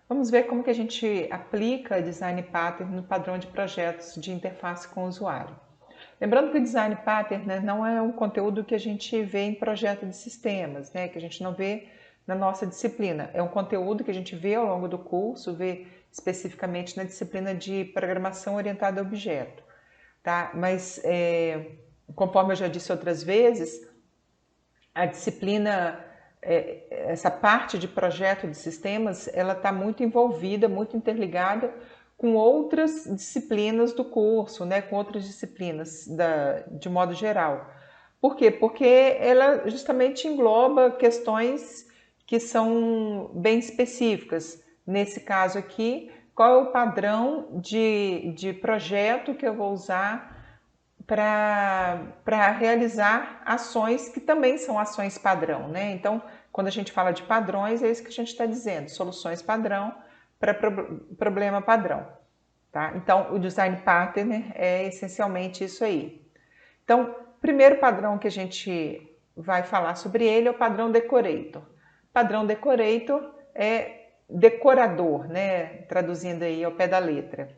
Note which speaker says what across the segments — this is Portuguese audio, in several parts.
Speaker 1: Vamos ver como que a gente aplica Design Pattern no padrão de projetos de interface com o usuário. Lembrando que o Design Pattern, né, não é um conteúdo que a gente vê em projeto de sistemas, né, que a gente não vê na nossa disciplina. É um conteúdo que a gente vê ao longo do curso, vê especificamente na disciplina de programação orientada a objeto. Tá? Mas, conforme eu já disse outras vezes, a disciplina, essa parte de projeto de sistemas, ela está muito envolvida, muito interligada com outras disciplinas do curso, né? Com outras disciplinas de modo geral. Por quê? Porque ela justamente engloba questões que são bem específicas. Nesse caso aqui, qual é o padrão de projeto que eu vou usar para realizar ações que também são ações padrão, né? Então, quando a gente fala de padrões, é isso que a gente está dizendo, soluções padrão para problema padrão, tá? Então, o design pattern é essencialmente isso aí. Então, o primeiro padrão que a gente vai falar sobre ele é o padrão decorator. Padrão decorator é decorador, né? Traduzindo aí ao pé da letra.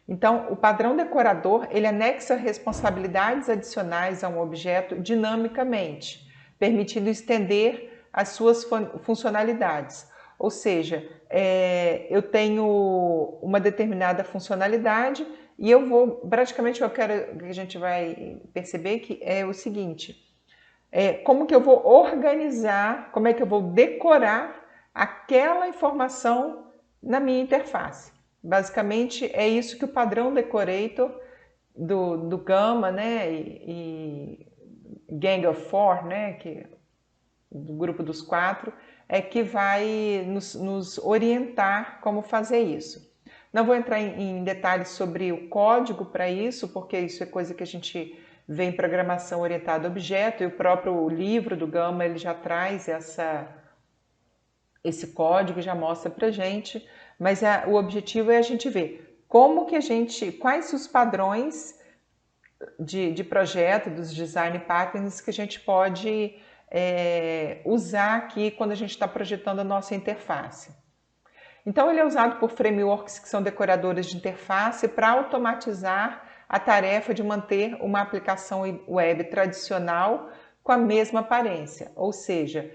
Speaker 1: Então, o padrão decorador, ele anexa responsabilidades adicionais a um objeto dinamicamente, permitindo estender as suas funcionalidades. Ou seja, eu tenho uma determinada funcionalidade e eu vou, praticamente, eu quero que a gente vai perceber que é o seguinte, como que eu vou organizar, como é que eu vou decorar aquela informação na minha interface. Basicamente, é isso que o padrão decorator do Gamma, né, e Gang of Four, né, do grupo dos quatro, é que vai nos orientar como fazer isso. Não vou entrar em detalhes sobre o código para isso, porque isso é coisa que a gente vê em programação orientada a objeto, e o próprio livro do Gamma ele já traz esse código, já mostra para a gente, mas o objetivo é a gente ver como que quais os padrões de projeto, dos design patterns que a gente pode usar aqui quando a gente está projetando a nossa interface. Então, ele é usado por frameworks que são decoradores de interface para automatizar a tarefa de manter uma aplicação web tradicional com a mesma aparência. Ou seja,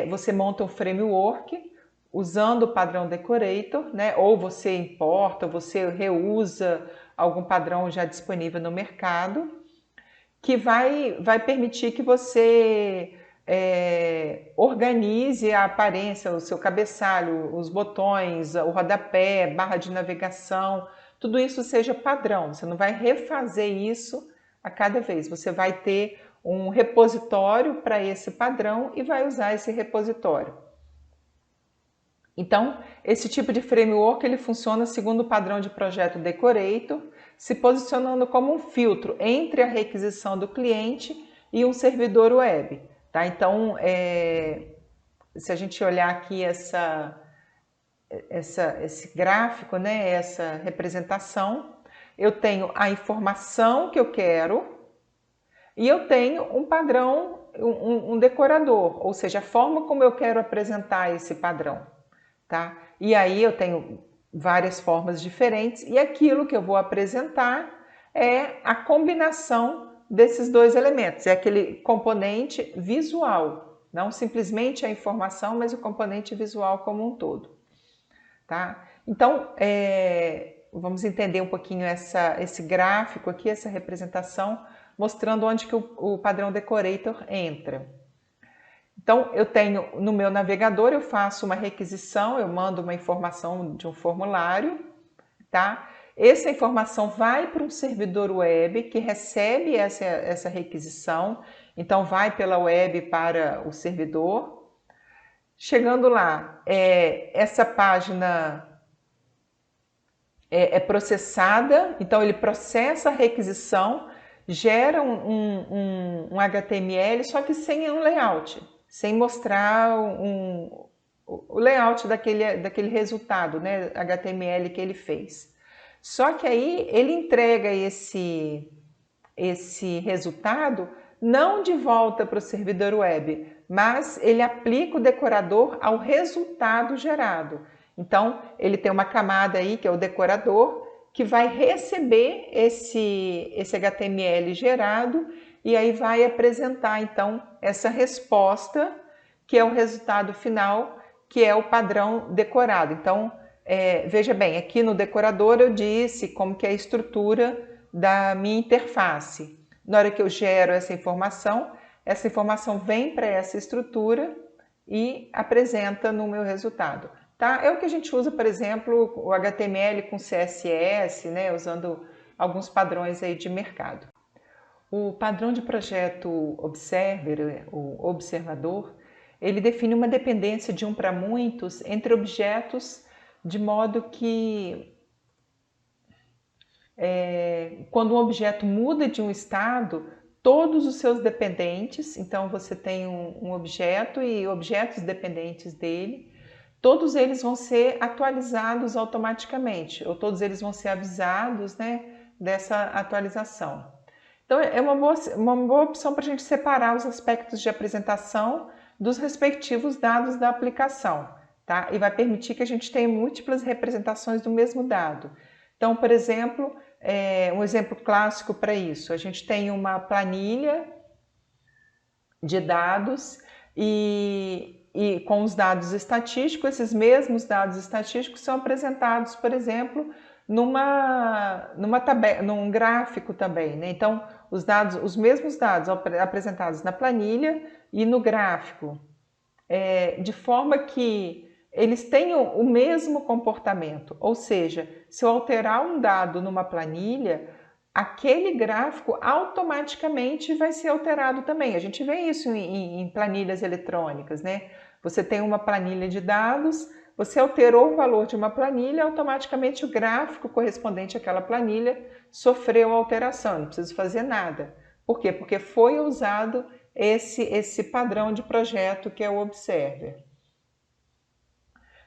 Speaker 1: você monta um framework usando o padrão decorator, né? Ou você importa, ou você reusa algum padrão já disponível no mercado, que vai permitir que você organize a aparência, o seu cabeçalho, os botões, o rodapé, barra de navegação, tudo isso seja padrão. Você não vai refazer isso a cada vez. Você vai ter um repositório para esse padrão e vai usar esse repositório. Então, esse tipo de framework ele funciona segundo o padrão de projeto Decorator, se posicionando como um filtro entre a requisição do cliente e um servidor web. Tá? Então, se a gente olhar aqui esse gráfico, né, essa representação, eu tenho a informação que eu quero e eu tenho um padrão, um decorador, ou seja, a forma como eu quero apresentar esse padrão. Tá? E aí eu tenho várias formas diferentes e aquilo que eu vou apresentar é a combinação desses dois elementos, é aquele componente visual, não simplesmente a informação, mas o componente visual como um todo. Tá? Então, vamos entender um pouquinho esse gráfico aqui, essa representação, mostrando onde que o padrão decorator entra. Então, eu tenho no meu navegador, eu faço uma requisição, eu mando uma informação de um formulário, tá? Essa informação vai para um servidor web que recebe essa requisição, então vai pela web para o servidor. Chegando lá, essa página é processada, então ele processa a requisição, gera um HTML, só que sem um layout, sem mostrar o layout daquele resultado, né, HTML que ele fez. Só que aí ele entrega esse resultado não de volta para o servidor web, mas ele aplica o decorador ao resultado gerado. Então, ele tem uma camada aí, que é o decorador, que vai receber esse HTML gerado e aí vai apresentar, então, essa resposta, que é o resultado final, que é o padrão decorado. Então, veja bem, aqui no decorador eu disse como que é a estrutura da minha interface. Na hora que eu gero essa informação vem para essa estrutura e apresenta no meu resultado. Tá? É o que a gente usa, por exemplo, o HTML com CSS, né, usando alguns padrões aí de mercado. O padrão de projeto Observer, o observador, ele define uma dependência de um para muitos entre objetos, de modo que quando um objeto muda de um estado, todos os seus dependentes, então você tem um objeto e objetos dependentes dele, todos eles vão ser atualizados automaticamente, ou todos eles vão ser avisados, né, dessa atualização. Então, é uma boa opção para a gente separar os aspectos de apresentação dos respectivos dados da aplicação, tá? E vai permitir que a gente tenha múltiplas representações do mesmo dado. Então, por exemplo, um exemplo clássico para isso, a gente tem uma planilha de dados e com os dados estatísticos, esses mesmos dados estatísticos são apresentados, por exemplo, num gráfico também, né? Então, os mesmos dados apresentados na planilha e no gráfico, de forma que eles tenham o mesmo comportamento, ou seja, se eu alterar um dado numa planilha, aquele gráfico automaticamente vai ser alterado também. A gente vê isso em planilhas eletrônicas, né? Você tem uma planilha de dados, você alterou o valor de uma planilha, automaticamente o gráfico correspondente àquela planilha sofreu alteração, não precisa fazer nada. Por quê? Porque foi usado esse padrão de projeto que é o Observer.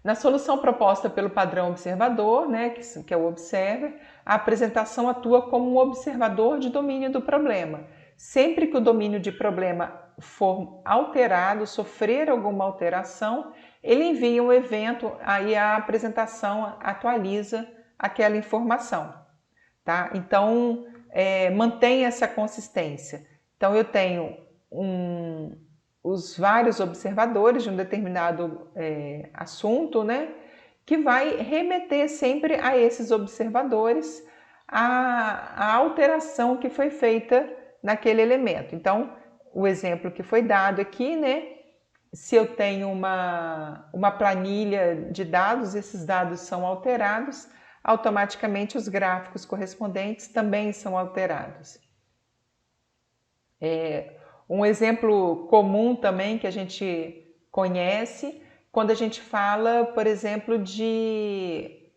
Speaker 1: Na solução proposta pelo padrão observador, né, que é o Observer, a apresentação atua como um observador de domínio do problema. Sempre que o domínio de problema for alterado, sofrer alguma alteração, ele envia um evento, aí a apresentação atualiza aquela informação. Tá? Então, mantém essa consistência. Então, eu tenho os vários observadores de um determinado assunto, né, que vai remeter sempre a esses observadores a alteração que foi feita naquele elemento. Então, o exemplo que foi dado aqui, né, se eu tenho uma planilha de dados, esses dados são alterados, automaticamente os gráficos correspondentes também são alterados. Um exemplo comum também que a gente conhece, quando a gente fala, por exemplo, de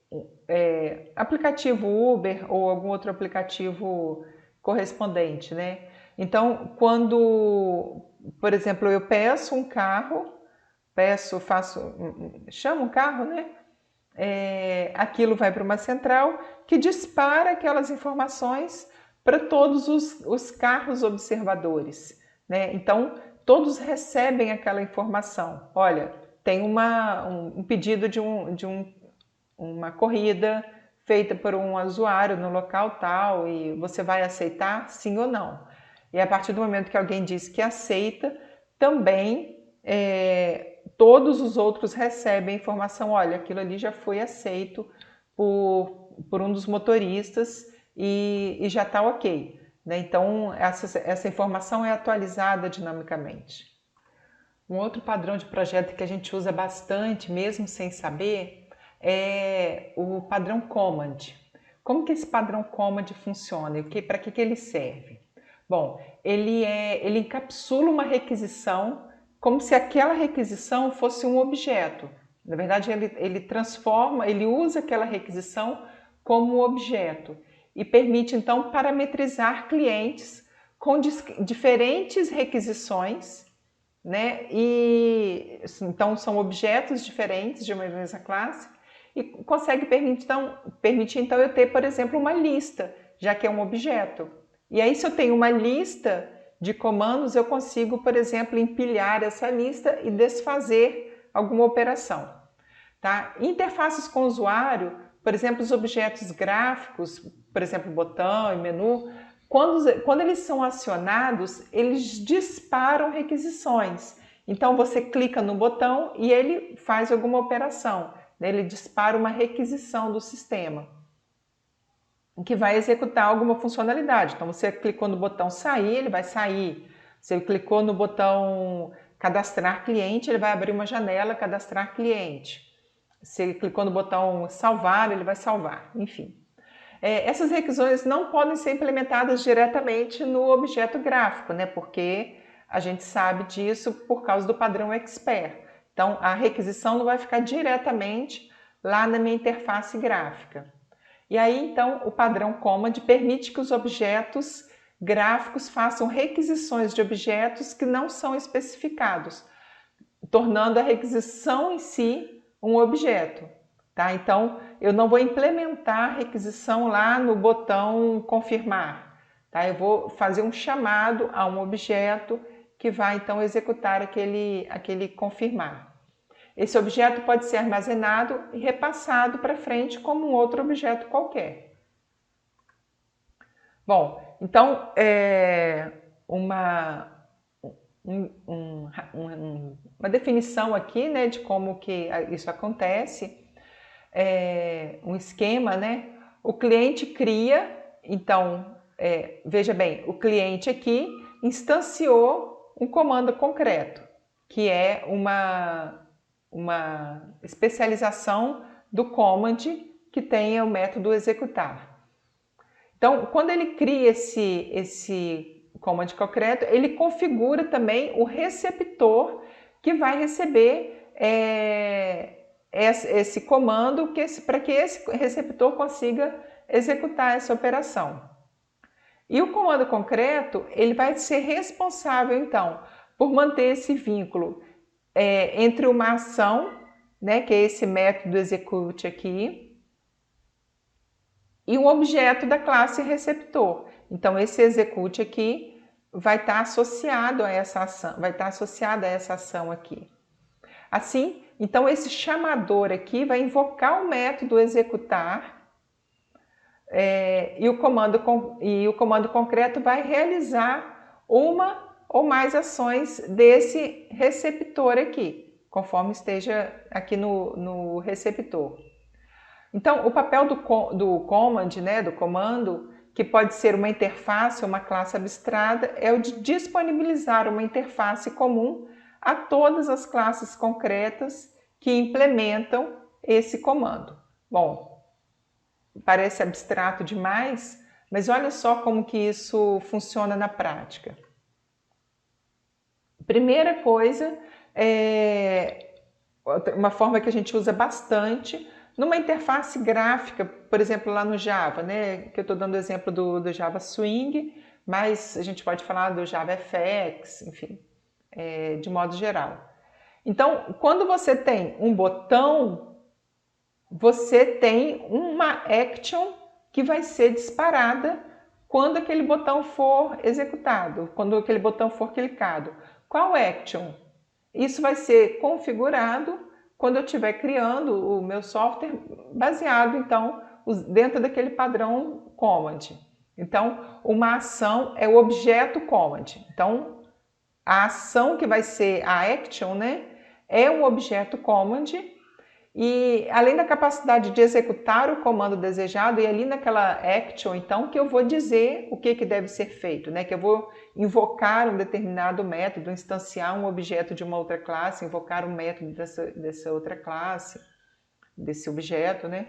Speaker 1: aplicativo Uber ou algum outro aplicativo correspondente, né? Então, quando, por exemplo, eu peço um carro, chamo um carro, né? Aquilo vai para uma central que dispara aquelas informações para todos os carros observadores, né? Então, todos recebem aquela informação. Olha, tem um pedido de uma corrida feita por um usuário no local tal e você vai aceitar, sim ou não? E a partir do momento que alguém diz que aceita, também todos os outros recebem a informação, olha, aquilo ali já foi aceito por um dos motoristas e já está ok. Né? Então, essa informação é atualizada dinamicamente. Um outro padrão de projeto que a gente usa bastante, mesmo sem saber, é o padrão Command. Como que esse padrão Command funciona? Para que ele serve? Bom, ele encapsula uma requisição como se aquela requisição fosse um objeto. Na verdade, ele usa aquela requisição como um objeto e permite, então, parametrizar clientes com diferentes requisições, né? E então são objetos diferentes de uma mesma classe e consegue permitir então eu ter, por exemplo, uma lista, já que é um objeto. E aí, se eu tenho uma lista de comandos, eu consigo, por exemplo, empilhar essa lista e desfazer alguma operação. tá? Interfaces com o usuário, por exemplo, os objetos gráficos, por exemplo, botão e menu, quando eles são acionados, eles disparam requisições. Então você clica no botão e ele faz alguma operação, né? Ele dispara uma requisição do sistema, que vai executar alguma funcionalidade. Então você clicou no botão sair, ele vai sair. Você clicou no botão cadastrar cliente, ele vai abrir uma janela cadastrar cliente. Você clicou no botão salvar, ele vai salvar, enfim. Essas requisições não podem ser implementadas diretamente no objeto gráfico, né? Porque a gente sabe disso por causa do padrão Expert. Então, a requisição não vai ficar diretamente lá na minha interface gráfica. E aí, então, o padrão Command permite que os objetos gráficos façam requisições de objetos que não são especificados, tornando a requisição em si um objeto. Tá? Então, eu não vou implementar a requisição lá no botão confirmar. Tá? Eu vou fazer um chamado a um objeto que vai, então, executar aquele confirmar. Esse objeto pode ser armazenado e repassado para frente como um outro objeto qualquer. Bom, então, uma definição aqui, né, de como que isso acontece, um esquema, né? O cliente cria, então, veja bem, o cliente aqui instanciou um comando concreto, que é uma especialização do command que tenha o método executar. Então, quando ele cria esse command concreto, ele configura também o receptor que vai receber esse comando para que esse receptor consiga executar essa operação. E o comando concreto, ele vai ser responsável, então, por manter esse vínculo entre uma ação, né, que é esse método execute aqui, e um objeto da classe receptor. Então, esse execute aqui vai estar associado a essa ação, aqui. Assim, então esse chamador aqui vai invocar o método executar e o comando concreto vai realizar uma ou mais ações desse receptor aqui, conforme esteja aqui no receptor. Então, o papel do command, né, do comando, que pode ser uma interface ou uma classe abstrata, é o de disponibilizar uma interface comum a todas as classes concretas que implementam esse comando. Bom, parece abstrato demais, mas olha só como que isso funciona na prática. Primeira coisa, uma forma que a gente usa bastante numa interface gráfica, por exemplo, lá no Java, né? Que eu estou dando o exemplo do Java Swing, mas a gente pode falar do Java FX, enfim, de modo geral. Então, quando você tem um botão, você tem uma action que vai ser disparada quando aquele botão for executado, quando aquele botão for clicado. Qual action? Isso vai ser configurado quando eu estiver criando o meu software baseado, então, dentro daquele padrão command. Então, uma ação é o objeto command. Então, a ação que vai ser a action, né, é um objeto command e além da capacidade de executar o comando desejado, e ali naquela action, então, que eu vou dizer o que deve ser feito, né? Que eu vou invocar um determinado método, instanciar um objeto de uma outra classe, invocar um método dessa outra classe, desse objeto, né?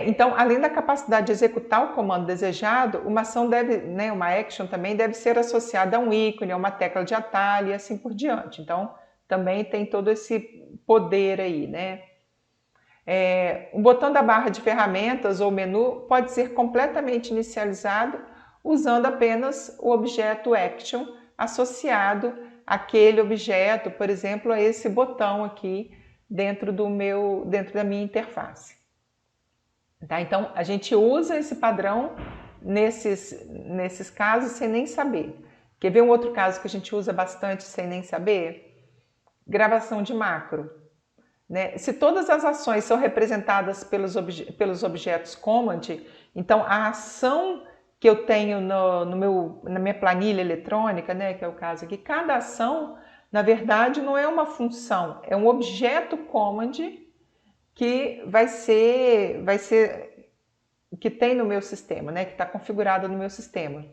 Speaker 1: Então, além da capacidade de executar o comando desejado, uma ação uma action também deve ser associada a um ícone, a uma tecla de atalho e assim por diante. Então, também tem todo esse poder aí, né? O botão da barra de ferramentas ou menu pode ser completamente inicializado usando apenas o objeto action associado àquele objeto, por exemplo, a esse botão aqui dentro da minha interface. Tá? Então, a gente usa esse padrão nesses casos sem nem saber. Quer ver um outro caso que a gente usa bastante sem nem saber? Gravação de macro. né? Se todas as ações são representadas pelos objetos command, então a ação que eu tenho na minha planilha eletrônica, né, que é o caso aqui, cada ação, na verdade, não é uma função, é um objeto command que que tem no meu sistema, né, que está configurado no meu sistema.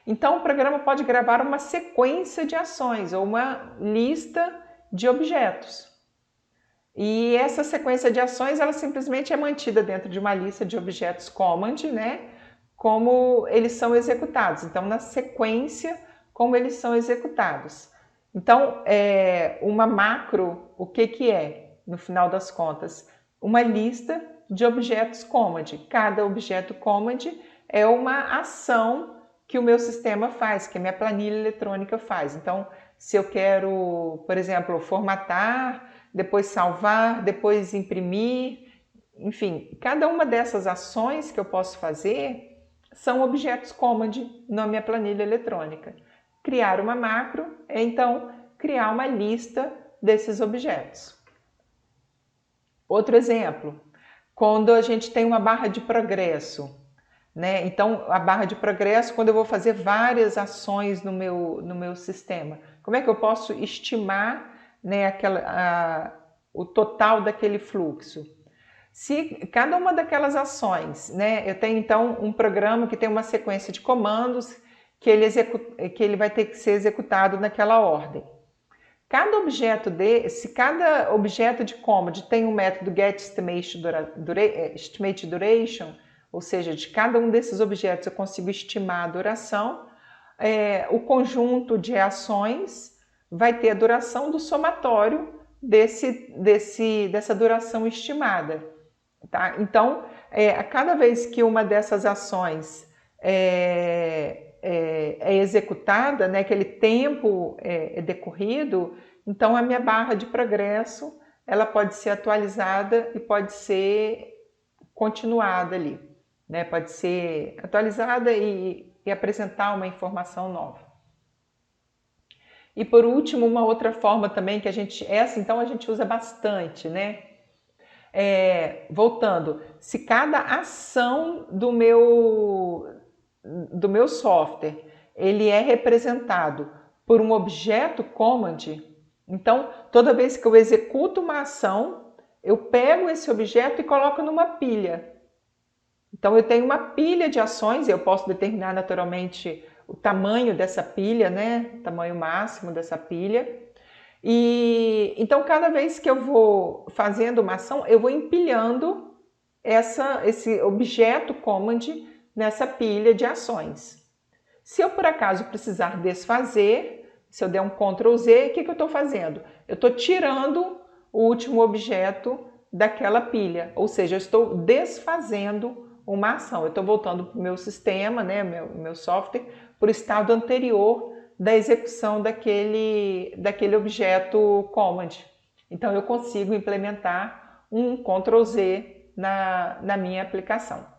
Speaker 1: Então, o programa pode gravar uma sequência de ações ou uma lista de objetos. E essa sequência de ações, ela simplesmente é mantida dentro de uma lista de objetos command, né, como eles são executados. Então, na sequência, como eles são executados. Então, uma macro, o que é, no final das contas? Uma lista de objetos command. Cada objeto command é uma ação que o meu sistema faz, que a minha planilha eletrônica faz. Então, se eu quero, por exemplo, formatar, depois salvar, depois imprimir, enfim, cada uma dessas ações que eu posso fazer são objetos command na minha planilha eletrônica. Criar uma macro é, então, criar uma lista desses objetos. Outro exemplo, quando a gente tem uma barra de progresso, né? Então, a barra de progresso, quando eu vou fazer várias ações no meu sistema, como é que eu posso estimar, né, o total daquele fluxo? Se cada uma daquelas ações, né, eu tenho então um programa que tem uma sequência de comandos que ele vai ter que ser executado naquela ordem. Se cada objeto de command tem um método getEstimateDuration, ou seja, de cada um desses objetos eu consigo estimar a duração, o conjunto de ações vai ter a duração do somatório dessa duração estimada. Tá? Então, a cada vez que uma dessas ações é executada, né, aquele tempo é decorrido, então a minha barra de progresso ela pode ser atualizada e pode ser continuada ali, né? Pode ser atualizada e apresentar uma informação nova. E por último, uma outra forma também que então a gente usa bastante, né? Voltando, se cada ação do meu software ele é representado por um objeto command, então toda vez que eu executo uma ação, eu pego esse objeto e coloco numa pilha. Então eu tenho uma pilha de ações, eu posso determinar naturalmente o tamanho dessa pilha, né? O tamanho máximo dessa pilha. E então cada vez que eu vou fazendo uma ação, eu vou empilhando esse objeto command nessa pilha de ações. Se eu por acaso precisar desfazer, se eu der um Ctrl Z, o que eu estou fazendo? Eu estou tirando o último objeto daquela pilha, ou seja, eu estou desfazendo uma ação. Eu estou voltando para o meu sistema, né, meu software, para o estado anterior da execução daquele objeto command. Então eu consigo implementar um Ctrl Z na minha aplicação.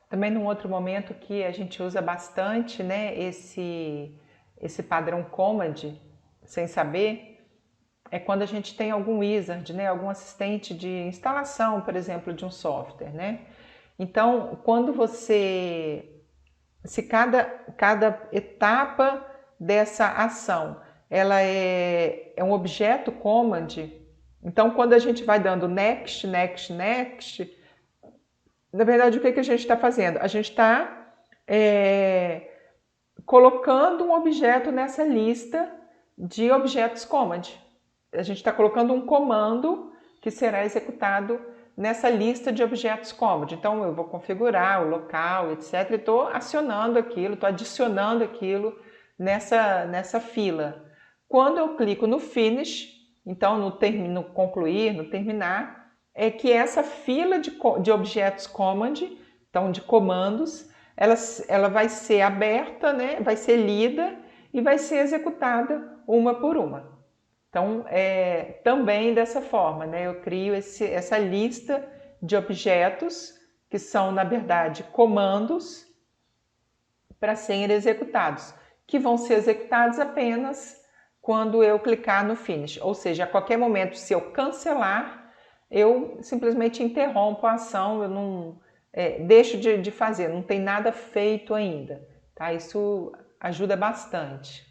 Speaker 1: Também num outro momento que a gente usa bastante, né, esse padrão command, sem saber, é quando a gente tem algum wizard, né, algum assistente de instalação, por exemplo, de um software, né? Então, se cada etapa dessa ação, ela é um objeto command, então quando a gente vai dando next, next, next, na verdade, o que a gente está fazendo? A gente está colocando um objeto nessa lista de objetos command. A gente está colocando um comando que será executado nessa lista de objetos command. Então, eu vou configurar o local, etc. E estou acionando aquilo, estou adicionando aquilo nessa fila. Quando eu clico no Finish, então no concluir, no terminar, é que essa fila de objetos command, então de comandos, ela vai ser aberta, né? Vai ser lida e vai ser executada uma por uma. Então, também dessa forma, né? Eu crio essa lista de objetos que são, na verdade, comandos para serem executados, que vão ser executados apenas quando eu clicar no Finish. Ou seja, a qualquer momento, se eu cancelar, eu simplesmente interrompo a ação, eu não deixo de fazer, não tem nada feito ainda. Tá? Isso ajuda bastante.